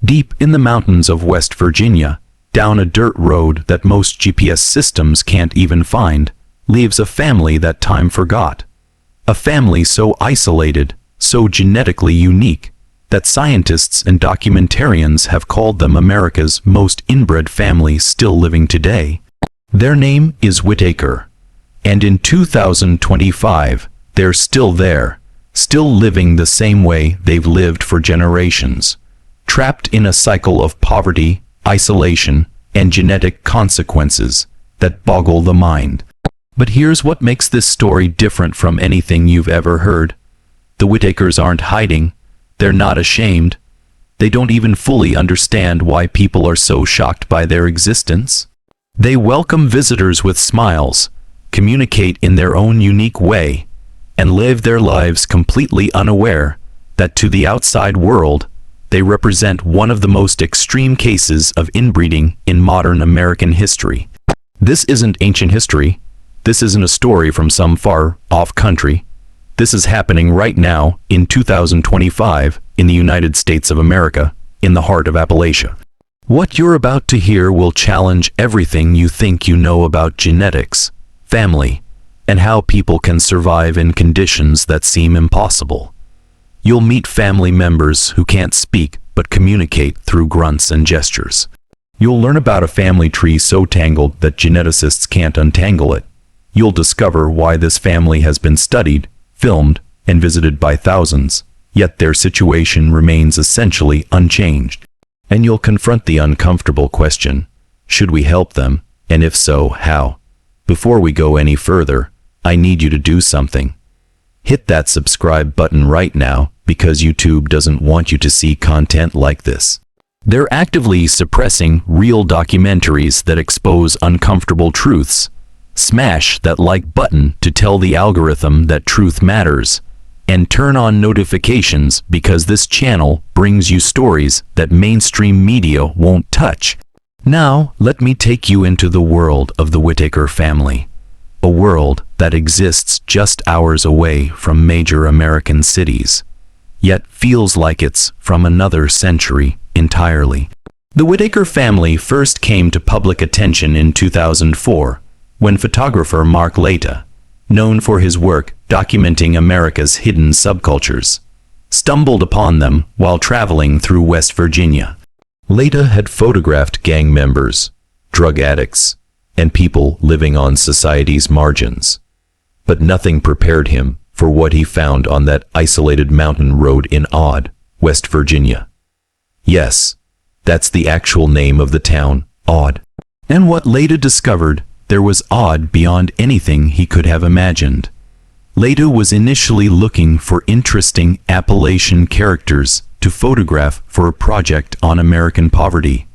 Deep in the mountains of West Virginia, down a dirt road that most GPS systems can't even find, lives a family that time forgot. A family so isolated, so genetically unique, that scientists and documentarians have called them America's most inbred family still living today. Their name is Whitaker. And in 2025, they're still there, still living the same way they've lived for generations, trapped in a cycle of poverty, isolation, and genetic consequences that boggle the mind. But here's what makes this story different from anything you've ever heard. The Whitakers aren't hiding. They're not ashamed. They don't even fully understand why people are so shocked by their existence. They welcome visitors with smiles, communicate in their own unique way, and live their lives completely unaware that to the outside world, they represent one of the most extreme cases of inbreeding in modern American history. This isn't ancient history. This isn't a story from some far-off country. This is happening right now in 2025 in the United States of America, in the heart of Appalachia. What you're about to hear will challenge everything you think you know about genetics, family, and how people can survive in conditions that seem impossible. You'll meet family members who can't speak but communicate through grunts and gestures. You'll learn about a family tree so tangled that geneticists can't untangle it. You'll discover why this family has been studied, filmed, and visited by thousands, yet their situation remains essentially unchanged. And you'll confront the uncomfortable question, should we help them, and if so, how? Before we go any further, I need you to do something. Hit that subscribe button right now, because YouTube doesn't want you to see content like this. They're actively suppressing real documentaries that expose uncomfortable truths. Smash that like button to tell the algorithm that truth matters, and turn on notifications because this channel brings you stories that mainstream media won't touch. Now, let me take you into the world of the Whitaker family, a world that exists just hours away from major American cities, yet feels like it's from another century entirely. The Whitaker family first came to public attention in 2004, when photographer Mark Leta, known for his work documenting America's hidden subcultures, stumbled upon them while traveling through West Virginia. Leta had photographed gang members, drug addicts, and people living on society's margins. But nothing prepared him for what he found on that isolated mountain road in Odd, West Virginia. Yes, that's the actual name of the town, Odd. And what Leta discovered, there was odd beyond anything he could have imagined. Leta was initially looking for interesting Appalachian characters to photograph for a project on American poverty.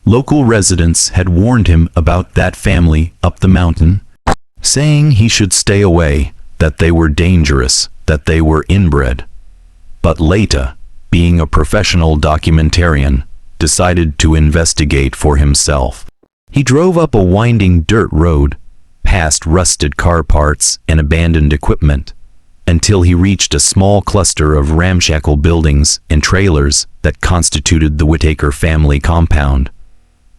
Local residents had warned him about that family up the mountain, saying he should stay away, that they were dangerous, that they were inbred. But Leta, being a professional documentarian, decided to investigate for himself. He drove up a winding dirt road, past rusted car parts and abandoned equipment, until he reached a small cluster of ramshackle buildings and trailers that constituted the Whitaker family compound.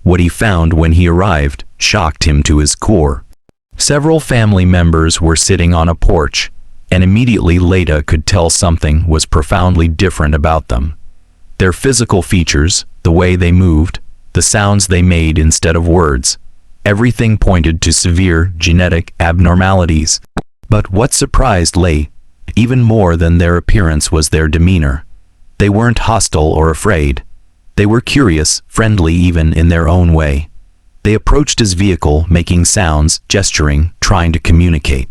What he found when he arrived shocked him to his core. Several family members were sitting on a porch, and immediately Leta could tell something was profoundly different about them. Their physical features, the way they moved, the sounds they made instead of words, everything pointed to severe genetic abnormalities. But what surprised Leta even more than their appearance was their demeanor. They weren't hostile or afraid. They were curious, friendly even in their own way. They approached his vehicle, making sounds, gesturing, trying to communicate.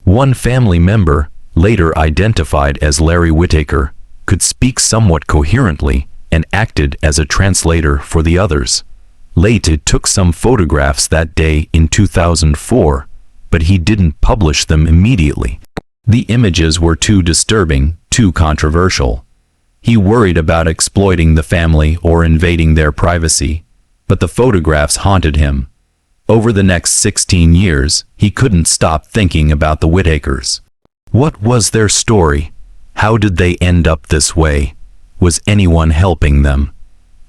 One family member, later identified as Larry Whitaker, could speak somewhat coherently and acted as a translator for the others. Leta took some photographs that day in 2004, but he didn't publish them immediately. The images were too disturbing, too controversial. He worried about exploiting the family or invading their privacy, but the photographs haunted him. Over the next 16 years, he couldn't stop thinking about the Whitakers. What was their story? How did they end up this way? Was anyone helping them?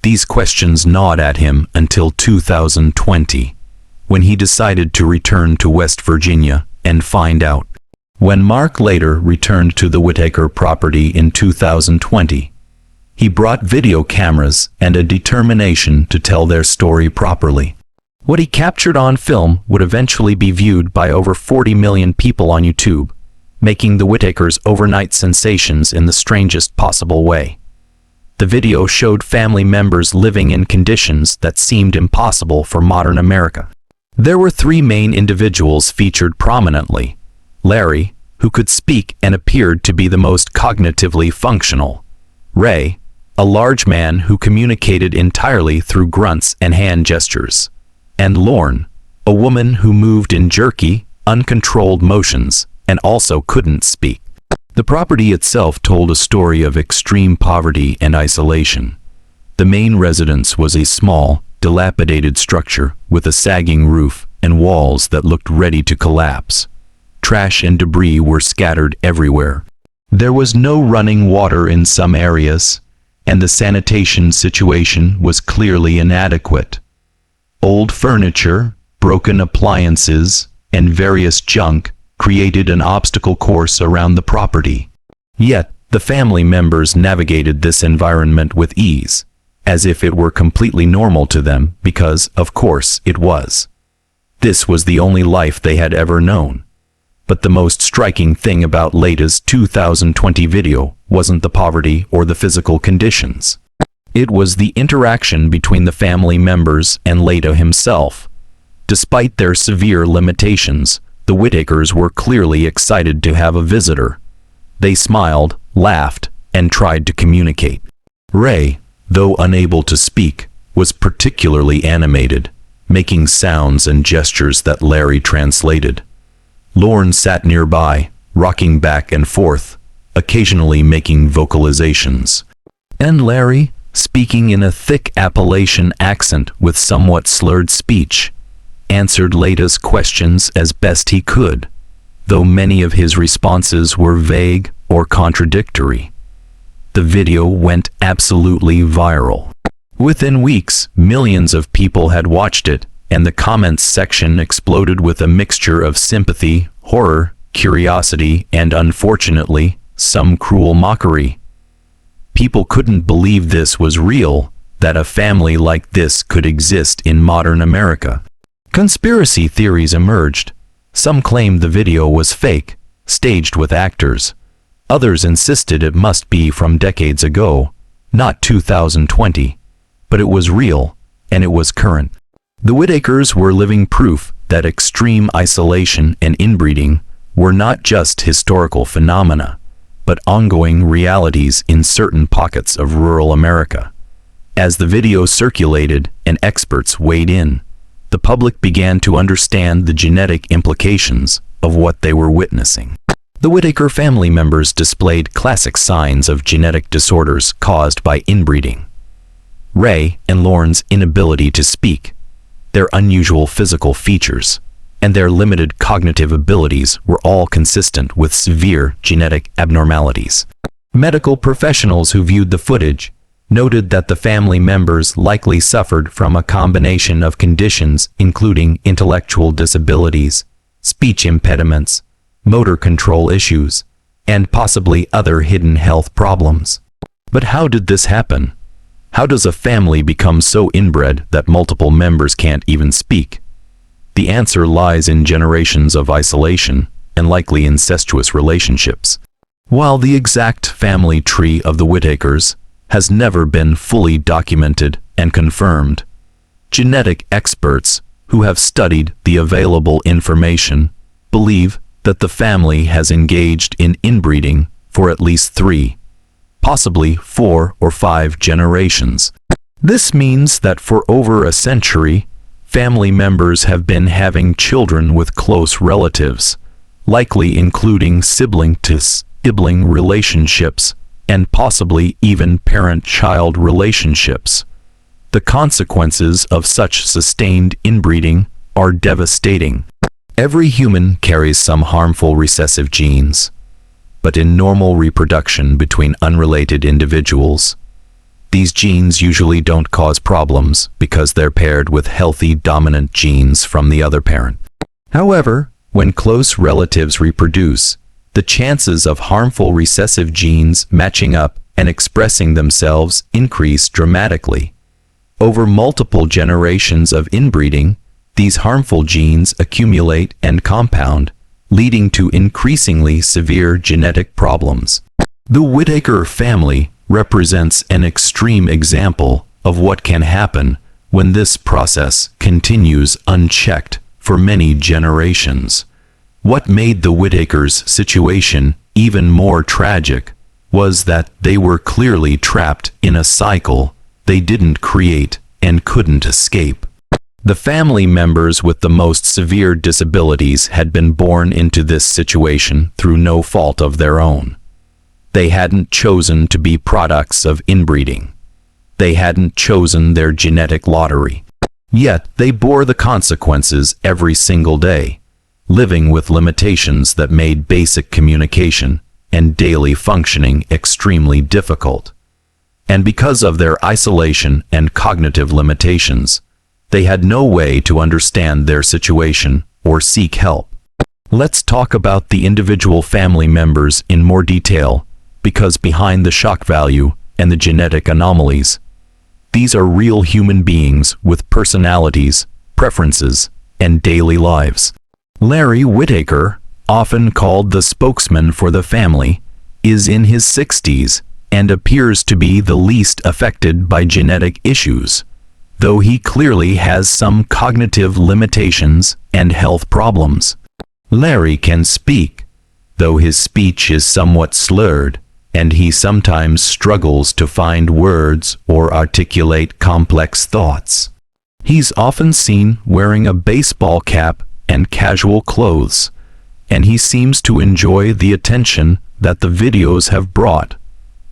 These questions gnawed at him until 2020, when he decided to return to West Virginia and find out. When Mark later returned to the Whitaker property in 2020, he brought video cameras and a determination to tell their story properly. What he captured on film would eventually be viewed by over 40 million people on YouTube, making the Whitakers overnight sensations in the strangest possible way. The video showed family members living in conditions that seemed impossible for modern America. There were three main individuals featured prominently: Larry, who could speak and appeared to be the most cognitively functional; Ray, a large man who communicated entirely through grunts and hand gestures; and Lorne, a woman who moved in jerky, uncontrolled motions and also couldn't speak. The property itself told a story of extreme poverty and isolation. The main residence was a small, dilapidated structure with a sagging roof and walls that looked ready to collapse. Trash and debris were scattered everywhere. There was no running water in some areas, and the sanitation situation was clearly inadequate. Old furniture, broken appliances, and various junk created an obstacle course around the property. Yet, the family members navigated this environment with ease, as if it were completely normal to them, because, of course, it was. This was the only life they had ever known. But the most striking thing about Leta's 2020 video wasn't the poverty or the physical conditions. It was the interaction between the family members and Leta himself. Despite their severe limitations, the Whitakers were clearly excited to have a visitor. They smiled, laughed, and tried to communicate. Ray, though unable to speak, was particularly animated, making sounds and gestures that Larry translated. Lorne sat nearby, rocking back and forth, occasionally making vocalizations. And Larry, speaking in a thick Appalachian accent with somewhat slurred speech, answered Leta's questions as best he could, though many of his responses were vague or contradictory. The video went absolutely viral. Within weeks, millions of people had watched it, and the comments section exploded with a mixture of sympathy, horror, curiosity, and unfortunately, some cruel mockery. People couldn't believe this was real, that a family like this could exist in modern America. Conspiracy theories emerged. Some claimed the video was fake, staged with actors. Others insisted it must be from decades ago, not 2020. But it was real, and it was current. The Whitakers were living proof that extreme isolation and inbreeding were not just historical phenomena, but ongoing realities in certain pockets of rural America. As the video circulated and experts weighed in, the public began to understand the genetic implications of what they were witnessing. The Whitaker family members displayed classic signs of genetic disorders caused by inbreeding. Ray and Lorne's inability to speak, their unusual physical features, and their limited cognitive abilities were all consistent with severe genetic abnormalities. Medical professionals who viewed the footage noted that the family members likely suffered from a combination of conditions including intellectual disabilities, speech impediments, motor control issues, and possibly other hidden health problems. But how did this happen? How does a family become so inbred that multiple members can't even speak? The answer lies in generations of isolation and likely incestuous relationships. While the exact family tree of the Whitakers has never been fully documented and confirmed, genetic experts who have studied the available information believe that the family has engaged in inbreeding for at least 3, possibly 4 or 5 generations. This means that for over a century, family members have been having children with close relatives, likely including sibling-to-sibling relationships, and possibly even parent-child relationships. The consequences of such sustained inbreeding are devastating. Every human carries some harmful recessive genes, but in normal reproduction between unrelated individuals, These genes usually don't cause problems because they're paired with healthy dominant genes from the other parent. However, when close relatives reproduce, the chances of harmful recessive genes matching up and expressing themselves increase dramatically. Over multiple generations of inbreeding, these harmful genes accumulate and compound, leading to increasingly severe genetic problems. The Whitaker family represents an extreme example of what can happen when this process continues unchecked for many generations. What made the Whitakers' situation even more tragic was that they were clearly trapped in a cycle they didn't create and couldn't escape. The family members with the most severe disabilities had been born into this situation through no fault of their own. They hadn't chosen to be products of inbreeding. They hadn't chosen their genetic lottery. Yet they bore the consequences every single day, living with limitations that made basic communication and daily functioning extremely difficult. And because of their isolation and cognitive limitations, they had no way to understand their situation or seek help. Let's talk about the individual family members in more detail, because behind the shock value and the genetic anomalies, these are real human beings with personalities, preferences, and daily lives. Larry Whitaker, often called the spokesman for the family, is in his 60s and appears to be the least affected by genetic issues, though he clearly has some cognitive limitations and health problems. Larry can speak, though his speech is somewhat slurred, and he sometimes struggles to find words or articulate complex thoughts. He's often seen wearing a baseball cap and casual clothes, and he seems to enjoy the attention that the videos have brought,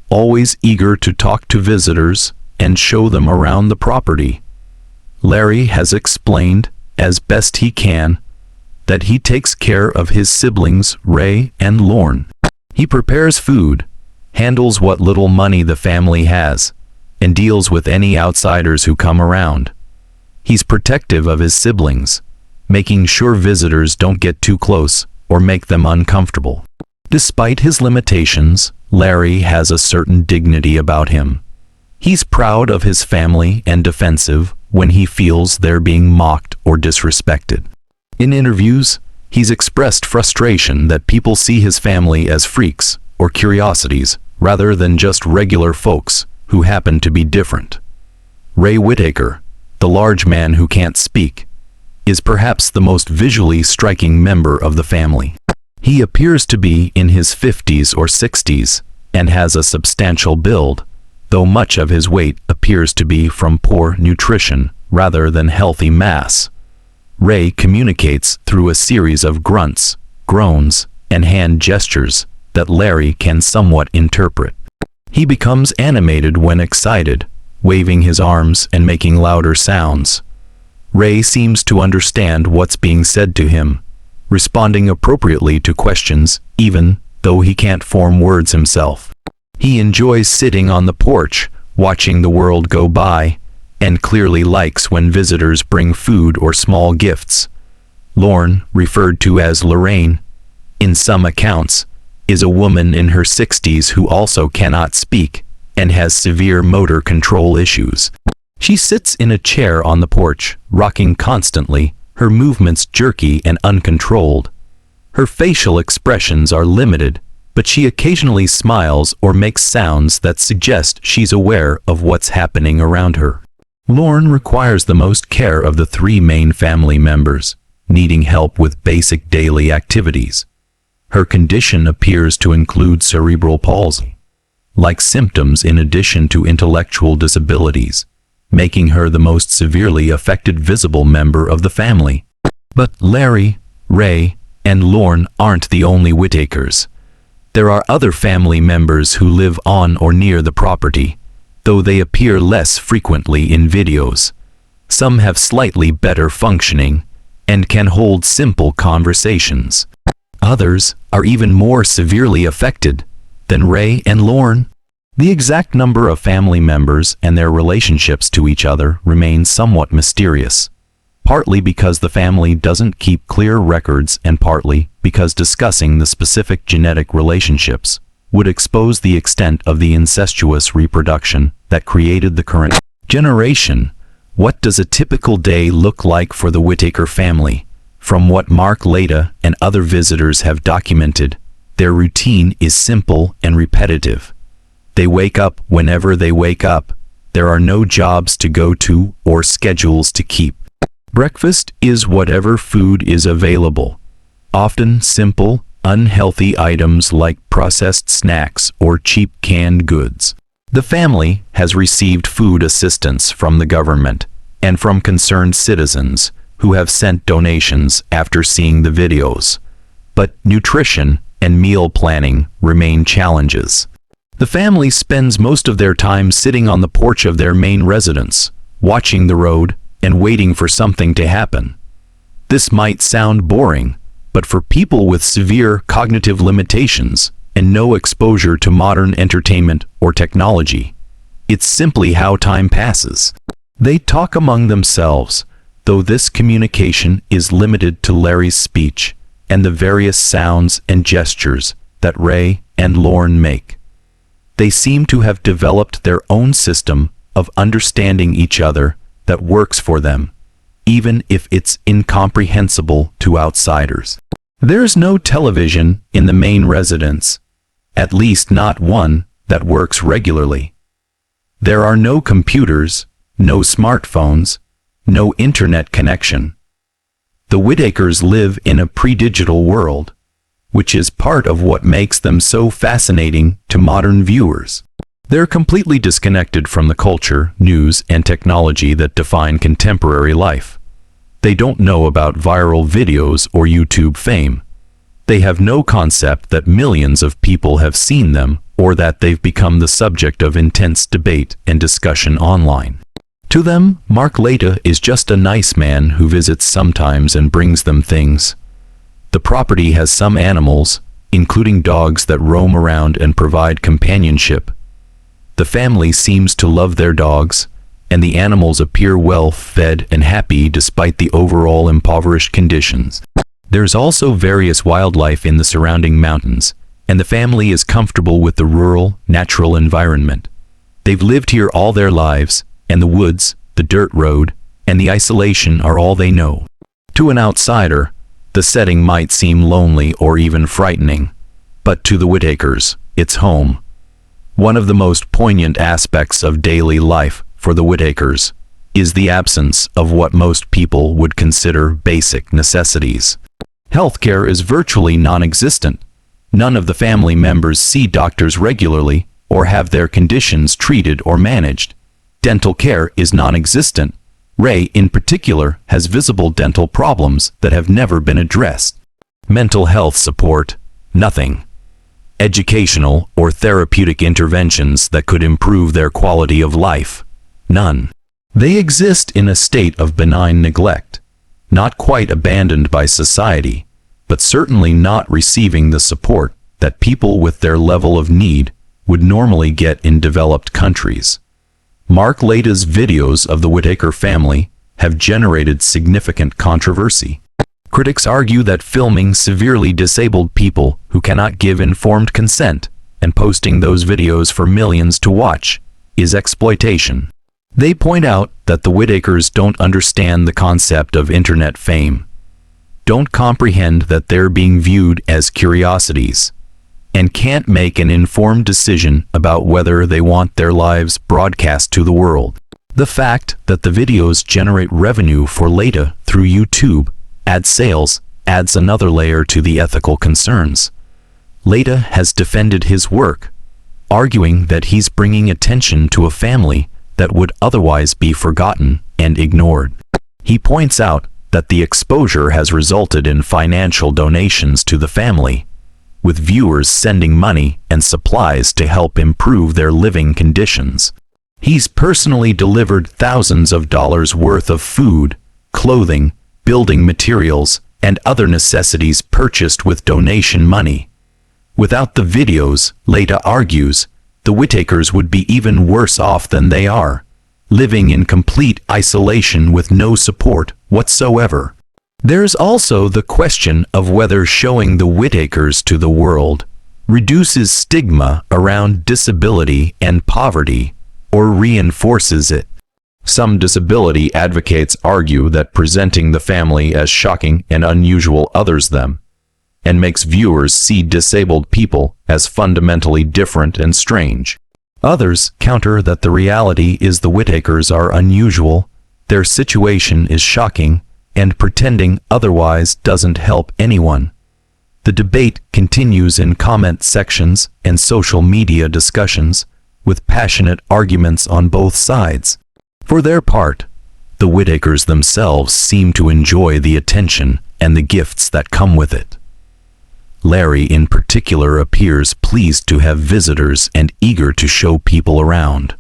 always eager to talk to visitors and show them around the property. Larry has explained, as best he can, that he takes care of his siblings Ray and Lorne. He prepares food, handles what little money the family has, and deals with any outsiders who come around. He's protective of his siblings, making sure visitors don't get too close or make them uncomfortable. Despite his limitations, Larry has a certain dignity about him. He's proud of his family and defensive when he feels they're being mocked or disrespected. In interviews, he's expressed frustration that people see his family as freaks or curiosities rather than just regular folks who happen to be different. Ray Whitaker, the large man who can't speak, is perhaps the most visually striking member of the family. He appears to be in his 50s or 60s and has a substantial build, though much of his weight appears to be from poor nutrition rather than healthy mass. Ray communicates through a series of grunts, groans, and hand gestures that Larry can somewhat interpret. He becomes animated when excited, waving his arms and making louder sounds. Ray seems to understand what's being said to him, responding appropriately to questions even though he can't form words himself. He enjoys sitting on the porch, watching the world go by, and clearly likes when visitors bring food or small gifts. Lorne, referred to as Lorraine, in some accounts, is a woman in her 60s who also cannot speak and has severe motor control issues. She sits in a chair on the porch, rocking constantly, her movements jerky and uncontrolled. Her facial expressions are limited, but she occasionally smiles or makes sounds that suggest she's aware of what's happening around her. Lorne requires the most care of the three main family members, needing help with basic daily activities. Her condition appears to include cerebral palsy, like symptoms in addition to intellectual disabilities, making her the most severely affected visible member of the family. But Larry, Ray, and Lorne aren't the only Whitakers. There are other family members who live on or near the property, though they appear less frequently in videos. Some have slightly better functioning and can hold simple conversations. Others are even more severely affected than Ray and Lorne. The exact number of family members and their relationships to each other remains somewhat mysterious, partly because the family doesn't keep clear records and partly because discussing the specific genetic relationships would expose the extent of the incestuous reproduction that created the current generation. What does a typical day look like for the Whitaker family? From what Mark Leda and other visitors have documented, their routine is simple and repetitive. They wake up whenever they wake up. There are no jobs to go to or schedules to keep. Breakfast is whatever food is available, often simple, unhealthy items like processed snacks or cheap canned goods. The family has received food assistance from the government and from concerned citizens who have sent donations after seeing the videos. But nutrition and meal planning remain challenges. The family spends most of their time sitting on the porch of their main residence, watching the road and waiting for something to happen. This might sound boring, but for people with severe cognitive limitations and no exposure to modern entertainment or technology, it's simply how time passes. They talk among themselves, though this communication is limited to Larry's speech and the various sounds and gestures that Ray and Lorne make. They seem to have developed their own system of understanding each other that works for them, even if it's incomprehensible to outsiders. There's no television in the main residence, at least not one that works regularly. There are no computers, no smartphones, no internet connection. The Whitakers live in a pre-digital world, which is part of what makes them so fascinating to modern viewers. They're completely disconnected from the culture, news, and technology that define contemporary life. They don't know about viral videos or YouTube fame. They have no concept that millions of people have seen them or that they've become the subject of intense debate and discussion online. To them, Mark Leda is just a nice man who visits sometimes and brings them things. The property has some animals, including dogs that roam around and provide companionship. The family seems to love their dogs, and the animals appear well fed and happy despite the overall impoverished conditions. There's also various wildlife in the surrounding mountains, and the family is comfortable with the rural, natural environment. They've lived here all their lives, and the woods, the dirt road, and the isolation are all they know. To an outsider, the setting might seem lonely or even frightening, but to the Whitakers, it's home. One of the most poignant aspects of daily life for the Whitakers is the absence of what most people would consider basic necessities. Healthcare is virtually non-existent. None of the family members see doctors regularly or have their conditions treated or managed. Dental care is non-existent. Ray, in particular, has visible dental problems that have never been addressed. Mental health support, nothing. Educational or therapeutic interventions that could improve their quality of life, none. They exist in a state of benign neglect, not quite abandoned by society, but certainly not receiving the support that people with their level of need would normally get in developed countries. Mark Leda's videos of the Whitaker family have generated significant controversy. Critics argue that filming severely disabled people who cannot give informed consent and posting those videos for millions to watch is exploitation. They point out that the Whitakers don't understand the concept of internet fame, don't comprehend that they're being viewed as curiosities, and can't make an informed decision about whether they want their lives broadcast to the world. The fact that the videos generate revenue for Leda through YouTube ad sales adds another layer to the ethical concerns. Leda has defended his work, arguing that he's bringing attention to a family that would otherwise be forgotten and ignored. He points out that the exposure has resulted in financial donations to the family, with viewers sending money and supplies to help improve their living conditions. He's personally delivered thousands of dollars worth of food, clothing, building materials, and other necessities purchased with donation money. Without the videos, Leda argues, the Whitakers would be even worse off than they are, living in complete isolation with no support whatsoever. There's also the question of whether showing the Whitakers to the world reduces stigma around disability and poverty or reinforces it. Some disability advocates argue that presenting the family as shocking and unusual others them, and makes viewers see disabled people as fundamentally different and strange. Others counter that the reality is the Whitakers are unusual, their situation is shocking, and pretending otherwise doesn't help anyone. The debate continues in comment sections and social media discussions, with passionate arguments on both sides. For their part, the Whitakers themselves seem to enjoy the attention and the gifts that come with it. Larry in particular appears pleased to have visitors and eager to show people around.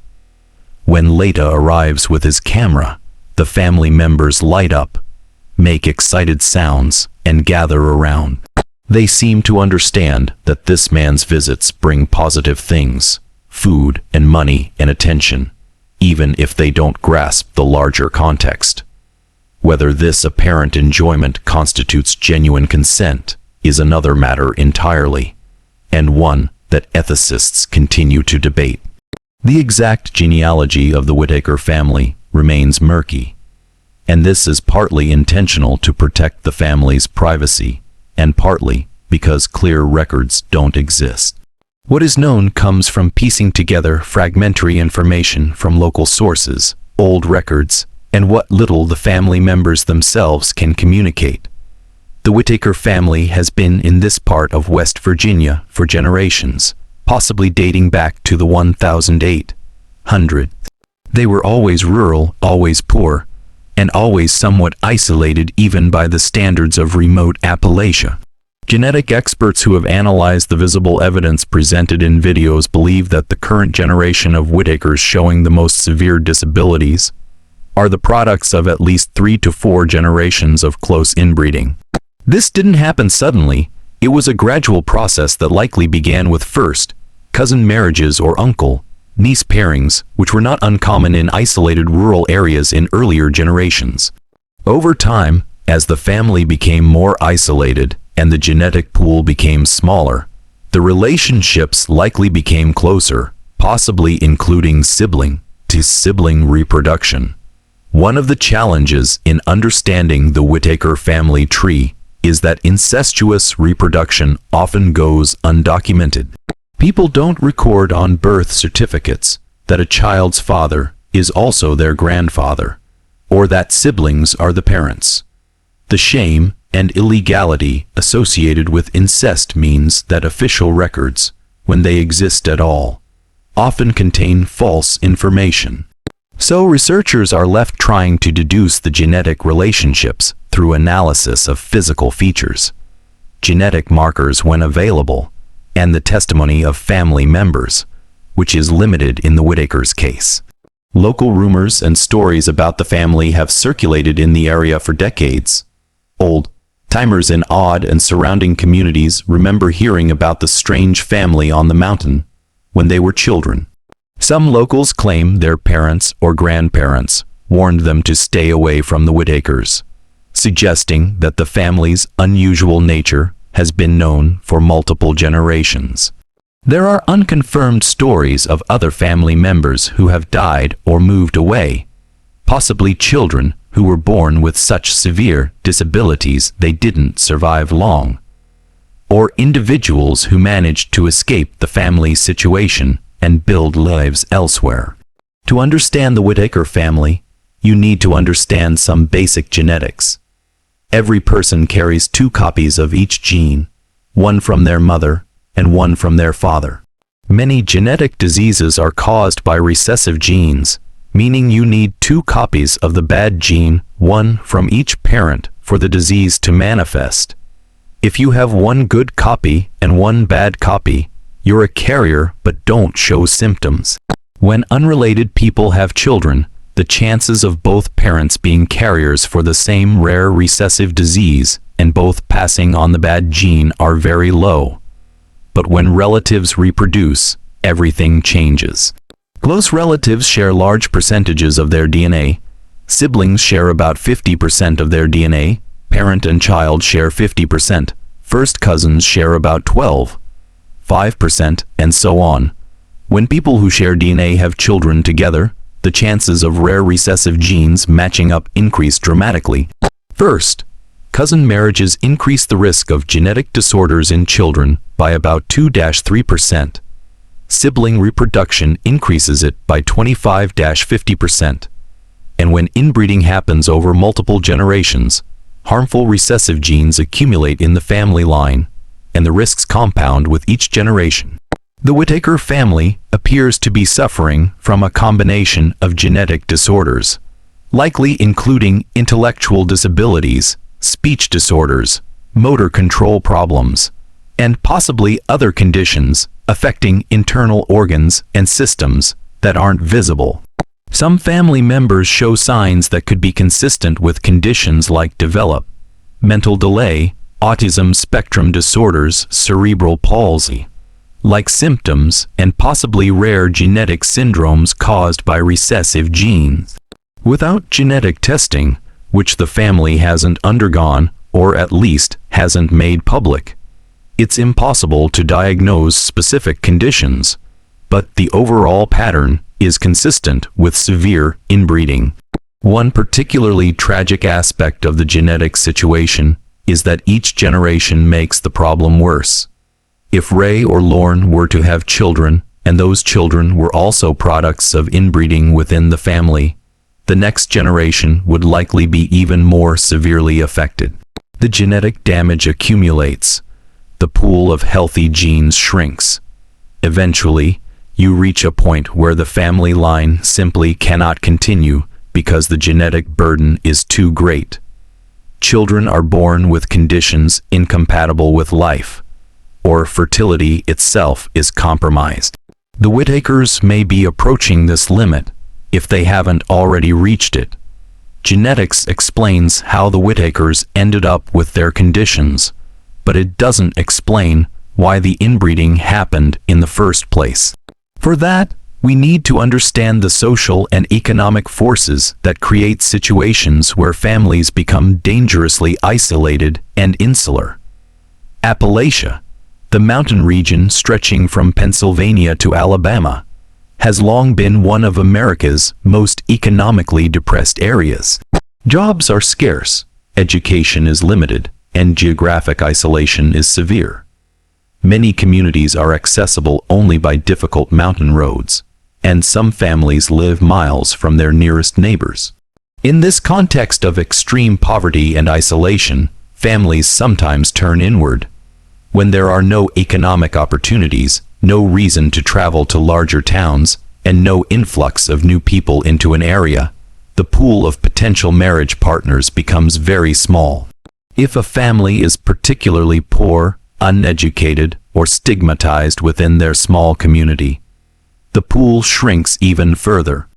When Leta arrives with his camera, the family members light up, make excited sounds, and gather around. They seem to understand that this man's visits bring positive things, food and money and attention, even if they don't grasp the larger context. Whether this apparent enjoyment constitutes genuine consent is another matter entirely, and one that ethicists continue to debate. The exact genealogy of the Whitaker family remains murky, and this is partly intentional to protect the family's privacy, and partly because clear records don't exist. What is known comes from piecing together fragmentary information from local sources, old records, and what little the family members themselves can communicate. The Whitaker family has been in this part of West Virginia for generations, possibly dating back to the 1800s. They were always rural, always poor, and always somewhat isolated even by the standards of remote Appalachia. Genetic experts who have analyzed the visible evidence presented in videos believe that the current generation of Whitakers showing the most severe disabilities are the products of at least 3 to 4 generations of close inbreeding. This didn't happen suddenly. It was a gradual process that likely began with first cousin marriages or uncle-niece pairings, which were not uncommon in isolated rural areas in earlier generations. Over time, as the family became more isolated and the genetic pool became smaller, the relationships likely became closer, possibly including sibling-to-sibling reproduction. One of the challenges in understanding the Whitaker family tree is that incestuous reproduction often goes undocumented. People don't record on birth certificates that a child's father is also their grandfather, or that siblings are the parents. The shame and illegality associated with incest means that official records, when they exist at all, often contain false information. So researchers are left trying to deduce the genetic relationships through analysis of physical features, genetic markers when available, and the testimony of family members, which is limited in the Whitakers case. Local rumors and stories about the family have circulated in the area for decades. Old-timers in odd and surrounding communities remember hearing about the strange family on the mountain when they were children. Some locals claim their parents or grandparents warned them to stay away from the Whitakers, suggesting that the family's unusual nature has been known for multiple generations. There are unconfirmed stories of other family members who have died or moved away, possibly children who were born with such severe disabilities they didn't survive long, or individuals who managed to escape the family situation and build lives elsewhere. To understand the Whitaker family, you need to understand some basic genetics. Every person carries 2 copies of each gene, one from their mother and one from their father. Many genetic diseases are caused by recessive genes, meaning you need 2 copies of the bad gene, one from each parent, for the disease to manifest. If you have 1 good copy and 1 bad copy, you're a carrier but don't show symptoms. When unrelated people have children, the chances of both parents being carriers for the same rare recessive disease and both passing on the bad gene are very low. But when relatives reproduce, everything changes. Close relatives share large percentages of their DNA. Siblings share about 50% of their DNA. Parent and child share 50%. First cousins share about 5%, and so on. When people who share DNA have children together, the chances of rare recessive genes matching up increase dramatically. First, cousin marriages increase the risk of genetic disorders in children by about 2-3%. Sibling reproduction increases it by 25-50%. And when inbreeding happens over multiple generations, harmful recessive genes accumulate in the family line, and the risks compound with each generation. The Whitaker family appears to be suffering from a combination of genetic disorders, likely including intellectual disabilities, speech disorders, motor control problems, and possibly other conditions affecting internal organs and systems that aren't visible. Some family members show signs that could be consistent with conditions like developmental delay, autism spectrum disorders, cerebral palsy, like symptoms, and possibly rare genetic syndromes caused by recessive genes. Without genetic testing, which the family hasn't undergone, or at least hasn't made public, it's impossible to diagnose specific conditions, but the overall pattern is consistent with severe inbreeding. One particularly tragic aspect of the genetic situation is that each generation makes the problem worse. If Ray or Lorne were to have children, and those children were also products of inbreeding within the family, the next generation would likely be even more severely affected. The genetic damage accumulates. The pool of healthy genes shrinks. Eventually, you reach a point where the family line simply cannot continue because the genetic burden is too great. Children are born with conditions incompatible with life, or fertility itself is compromised. The Whitakers may be approaching this limit if they haven't already reached it. Genetics explains how the Whitakers ended up with their conditions, but it doesn't explain why the inbreeding happened in the first place. For that, we need to understand the social and economic forces that create situations where families become dangerously isolated and insular. Appalachia, the mountain region stretching from Pennsylvania to Alabama, has long been one of America's most economically depressed areas. Jobs are scarce, education is limited, and geographic isolation is severe. Many communities are accessible only by difficult mountain roads, and some families live miles from their nearest neighbors. In this context of extreme poverty and isolation, families sometimes turn inward. When there are no economic opportunities, no reason to travel to larger towns, and no influx of new people into an area, the pool of potential marriage partners becomes very small. If a family is particularly poor, uneducated, or stigmatized within their small community, the pool shrinks even further.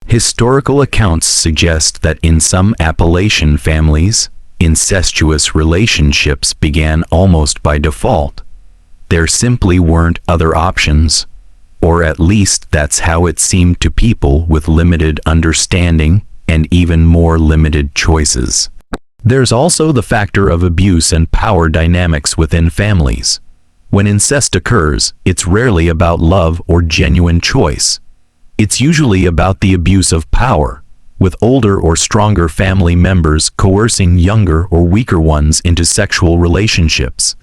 Historical accounts suggest that in some Appalachian families, incestuous relationships began almost by default. There simply weren't other options, or at least that's how it seemed to people with limited understanding and even more limited choices. There's also the factor of abuse and power dynamics within families. When incest occurs, it's rarely about love or genuine choice. It's usually about the abuse of power, with older or stronger family members coercing younger or weaker ones into sexual relationships.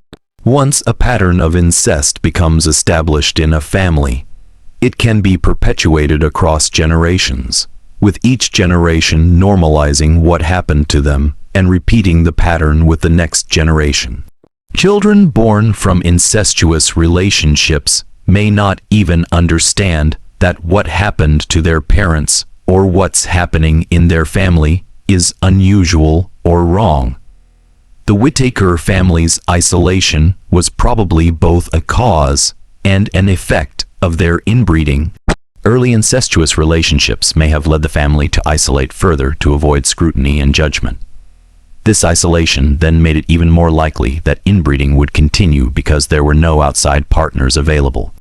Once a pattern of incest becomes established in a family, it can be perpetuated across generations, with each generation normalizing what happened to them and repeating the pattern with the next generation. Children born from incestuous relationships may not even understand that what happened to their parents or what's happening in their family is unusual or wrong. The Whitaker family's isolation was probably both a cause and an effect of their inbreeding. Early incestuous relationships may have led the family to isolate further to avoid scrutiny and judgment. This isolation then made it even more likely that inbreeding would continue because there were no outside partners available.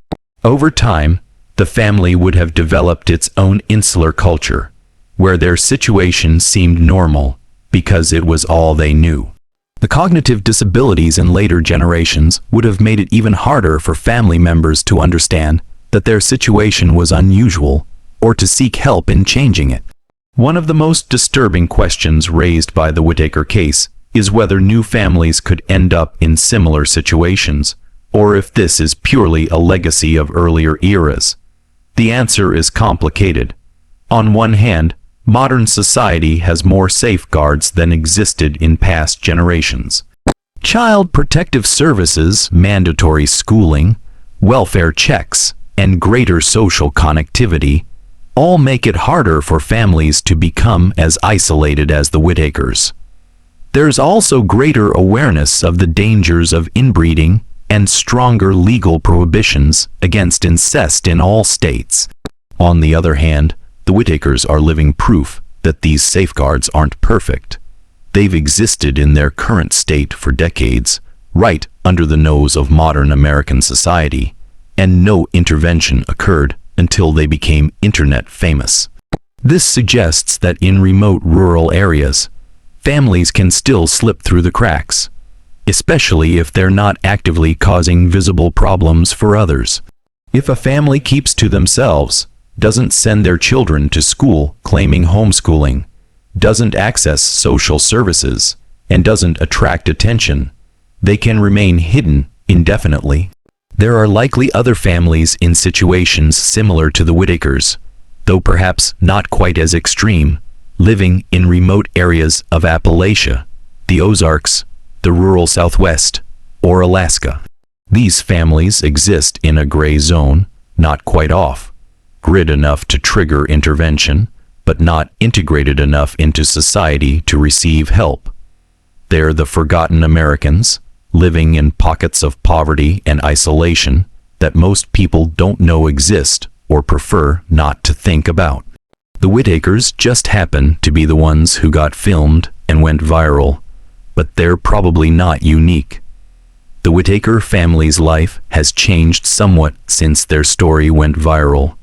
Over time, the family would have developed its own insular culture, where their situation seemed normal because it was all they knew. The cognitive disabilities in later generations would have made it even harder for family members to understand that their situation was unusual or to seek help in changing it. One of the most disturbing questions raised by the Whitaker case is whether new families could end up in similar situations, or if this is purely a legacy of earlier eras. The answer is complicated. On one hand, modern society has more safeguards than existed in past generations. Child protective services, mandatory schooling, welfare checks, and greater social connectivity all make it harder for families to become as isolated as the Whitakers. There's also greater awareness of the dangers of inbreeding and stronger legal prohibitions against incest in all states. On the other hand, the Whitakers are living proof that these safeguards aren't perfect. They've existed in their current state for decades, right under the nose of modern American society, and no intervention occurred until they became internet famous. This suggests that in remote rural areas, families can still slip through the cracks, especially if they're not actively causing visible problems for others. If a family keeps to themselves, doesn't send their children to school claiming homeschooling, doesn't access social services, and doesn't attract attention, they can remain hidden indefinitely. There are likely other families in situations similar to the Whitakers, though perhaps not quite as extreme, living in remote areas of Appalachia, the Ozarks, the rural Southwest, or Alaska. These families exist in a gray zone, not quite off-grid enough to trigger intervention, but not integrated enough into society to receive help. They're the forgotten Americans, living in pockets of poverty and isolation that most people don't know exist or prefer not to think about. The Whitakers just happen to be the ones who got filmed and went viral, but they're probably not unique. The Whitaker family's life has changed somewhat since their story went viral,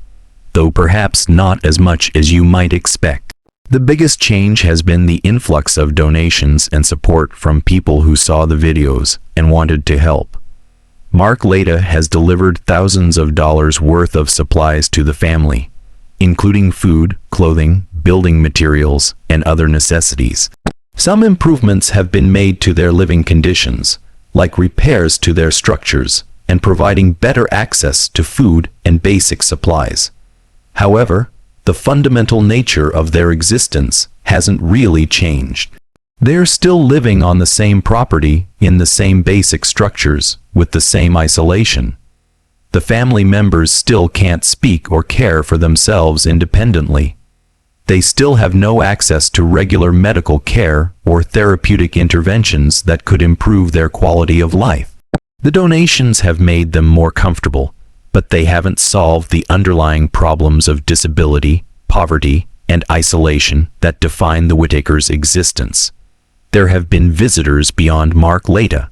though perhaps not as much as you might expect. The biggest change has been the influx of donations and support from people who saw the videos and wanted to help. Mark Leda has delivered thousands of dollars worth of supplies to the family, including food, clothing, building materials, and other necessities. Some improvements have been made to their living conditions, like repairs to their structures and providing better access to food and basic supplies. However, the fundamental nature of their existence hasn't really changed. They're still living on the same property, in the same basic structures, with the same isolation. The family members still can't speak or care for themselves independently. They still have no access to regular medical care or therapeutic interventions that could improve their quality of life. The donations have made them more comfortable, but they haven't solved the underlying problems of disability, poverty, and isolation that define the Whitakers' existence. There have been visitors beyond Mark Leda.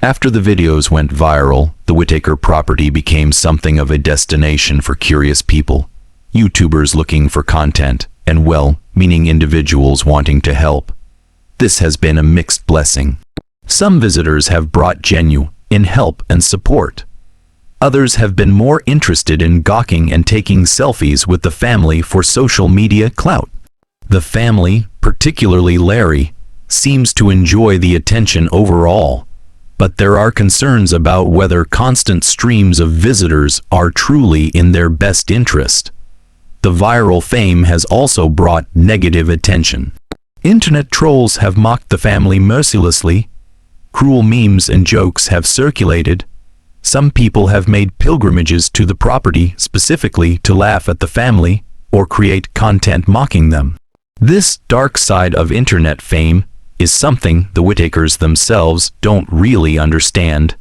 After the videos went viral, the Whitaker property became something of a destination for curious people, YouTubers looking for content, and well-meaning individuals wanting to help. This has been a mixed blessing. Some visitors have brought genuine help and support. Others have been more interested in gawking and taking selfies with the family for social media clout. The family, particularly Larry, seems to enjoy the attention overall, but there are concerns about whether constant streams of visitors are truly in their best interest. The viral fame has also brought negative attention. Internet trolls have mocked the family mercilessly. Cruel memes and jokes have circulated. Some people have made pilgrimages to the property specifically to laugh at the family or create content mocking them. This dark side of internet fame is something the Whitakers themselves don't really understand.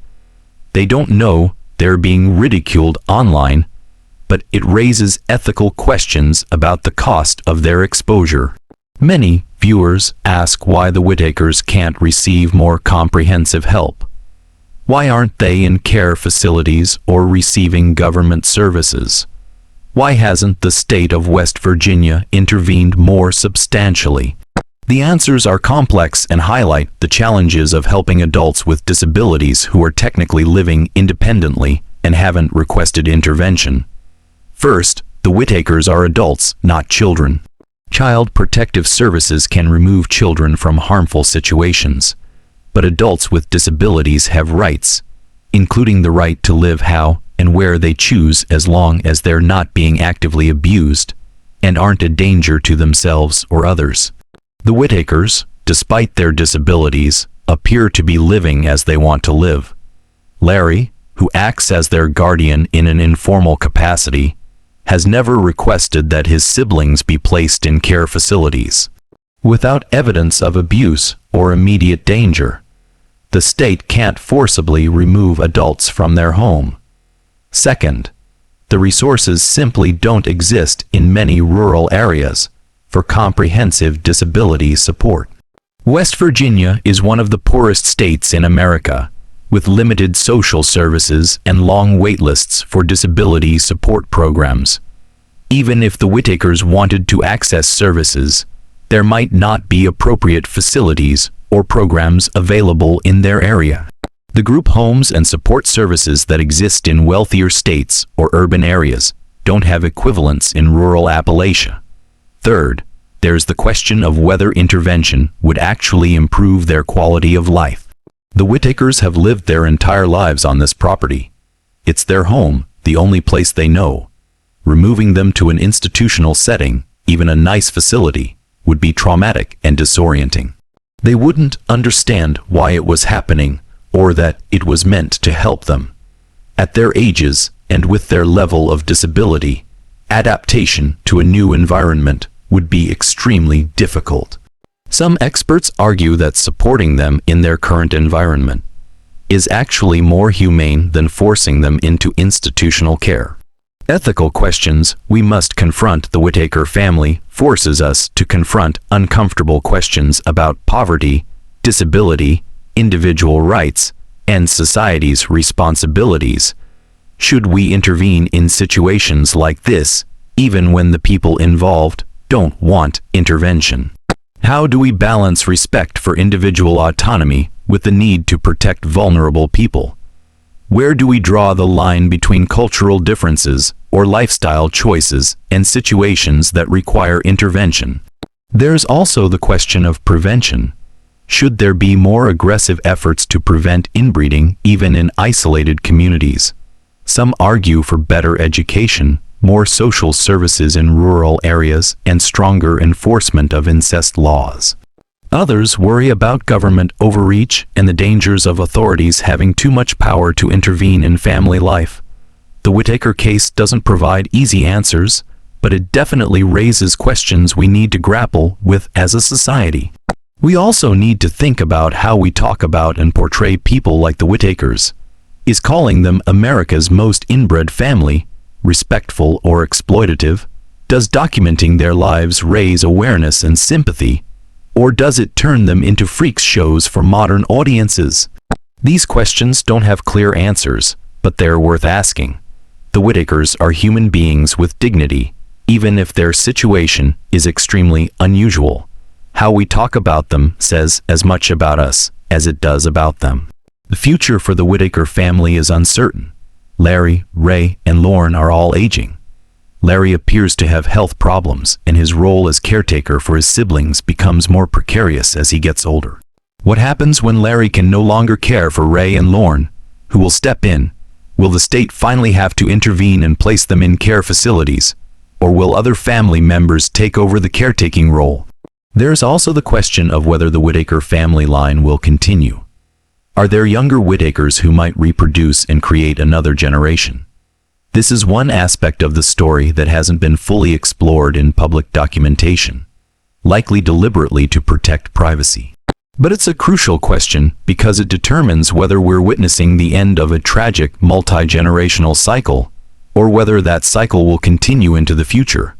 They don't know they're being ridiculed online, but it raises ethical questions about the cost of their exposure. Many viewers ask why the Whitakers can't receive more comprehensive help. Why aren't they in care facilities or receiving government services? Why hasn't the state of West Virginia intervened more substantially? The answers are complex and highlight the challenges of helping adults with disabilities who are technically living independently and haven't requested intervention. First, the Whitakers are adults, not children. Child Protective Services can remove children from harmful situations, but adults with disabilities have rights, including the right to live how and where they choose as long as they're not being actively abused and aren't a danger to themselves or others. The Whitakers, despite their disabilities, appear to be living as they want to live. Larry, who acts as their guardian in an informal capacity, has never requested that his siblings be placed in care facilities. Without evidence of abuse or immediate danger, the state can't forcibly remove adults from their home. Second, the resources simply don't exist in many rural areas for comprehensive disability support. West Virginia is one of the poorest states in America, with limited social services and long wait lists for disability support programs. Even if the Whitakers wanted to access services, there might not be appropriate facilities or programs available in their area. The group homes and support services that exist in wealthier states or urban areas don't have equivalents in rural Appalachia. Third, there's the question of whether intervention would actually improve their quality of life. The Whitakers have lived their entire lives on this property. It's their home, the only place they know. Removing them to an institutional setting, even a nice facility, would be traumatic and disorienting. They wouldn't understand why it was happening or that it was meant to help them. At their ages and with their level of disability, adaptation to a new environment would be extremely difficult. Some experts argue that supporting them in their current environment is actually more humane than forcing them into institutional care. Ethical questions we must confront. The Whitaker family forces us to confront uncomfortable questions about poverty, disability, individual rights, and society's responsibilities. Should we intervene in situations like this, even when the people involved don't want intervention? How do we balance respect for individual autonomy with the need to protect vulnerable people? Where do we draw the line between cultural differences or lifestyle choices and situations that require intervention? There's also the question of prevention. Should there be more aggressive efforts to prevent inbreeding even in isolated communities? Some argue for better education, more social services in rural areas, and stronger enforcement of incest laws. Others worry about government overreach and the dangers of authorities having too much power to intervene in family life. The Whitaker case doesn't provide easy answers, but it definitely raises questions we need to grapple with as a society. We also need to think about how we talk about and portray people like the Whitakers. Is calling them America's most inbred family respectful or exploitative? Does documenting their lives raise awareness and sympathy, or does it turn them into freak shows for modern audiences? These questions don't have clear answers, but they're worth asking. The Whitakers are human beings with dignity, even if their situation is extremely unusual. How we talk about them says as much about us as it does about them. The future for the Whitaker family is uncertain. Larry, Ray, and Lorne are all aging. Larry appears to have health problems, and his role as caretaker for his siblings becomes more precarious as he gets older. What happens when Larry can no longer care for Ray and Lorne? Who will step in? Will the state finally have to intervene and place them in care facilities? Or will other family members take over the caretaking role? There's also the question of whether the Whitaker family line will continue. Are there younger Whitakers who might reproduce and create another generation? This is one aspect of the story that hasn't been fully explored in public documentation, likely deliberately to protect privacy. But it's a crucial question because it determines whether we're witnessing the end of a tragic multi-generational cycle, or whether that cycle will continue into the future.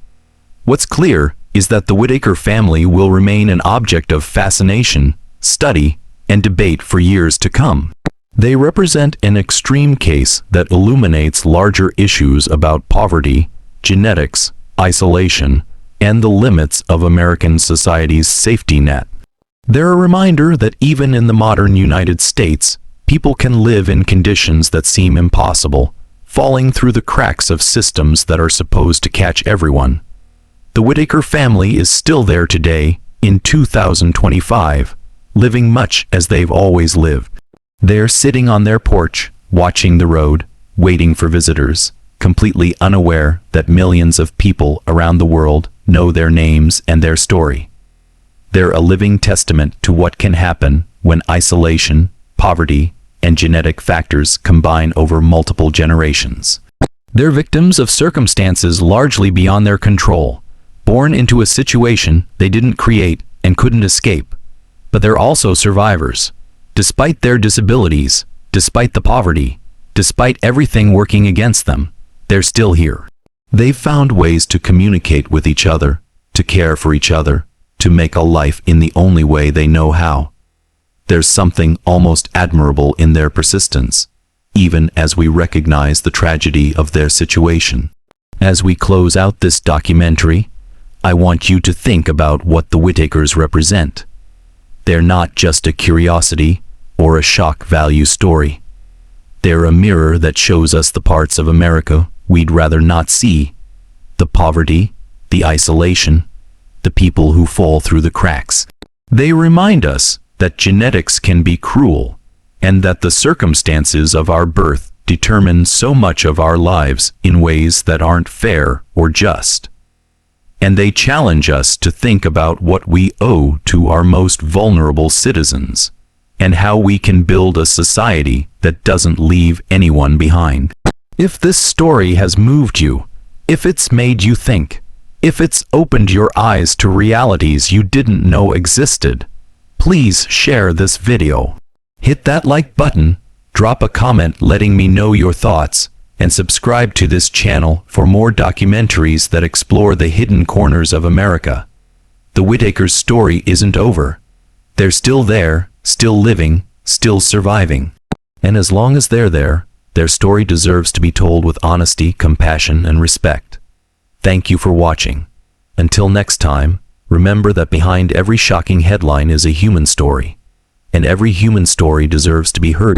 What's clear is that the Whitaker family will remain an object of fascination, study, and debate for years to come. They represent an extreme case that illuminates larger issues about poverty, genetics, isolation, and the limits of American society's safety net. They're a reminder that even in the modern United States, people can live in conditions that seem impossible, falling through the cracks of systems that are supposed to catch everyone. The Whitaker family is still there today, in 2025, living much as they've always lived. They're sitting on their porch, watching the road, waiting for visitors, completely unaware that millions of people around the world know their names and their story. They're a living testament to what can happen when isolation, poverty, and genetic factors combine over multiple generations. They're victims of circumstances largely beyond their control, born into a situation they didn't create and couldn't escape. But they're also survivors. Despite their disabilities, despite the poverty, despite everything working against them, they're still here. They've found ways to communicate with each other, to care for each other, to make a life in the only way they know how. There's something almost admirable in their persistence, even as we recognize the tragedy of their situation. As we close out this documentary, I want you to think about what the Whitakers represent. They're not just a curiosity or a shock value story. They're a mirror that shows us the parts of America we'd rather not see. The poverty, the isolation, the people who fall through the cracks. They remind us that genetics can be cruel, and that the circumstances of our birth determine so much of our lives in ways that aren't fair or just. And they challenge us to think about what we owe to our most vulnerable citizens, and how we can build a society that doesn't leave anyone behind. If this story has moved you, if it's made you think, if it's opened your eyes to realities you didn't know existed, please share this video. Hit that like button, drop a comment letting me know your thoughts, and subscribe to this channel for more documentaries that explore the hidden corners of America. The Whitakers' story isn't over. They're still there, still living, still surviving. And as long as they're there, their story deserves to be told with honesty, compassion, and respect. Thank you for watching. Until next time, remember that behind every shocking headline is a human story, and every human story deserves to be heard.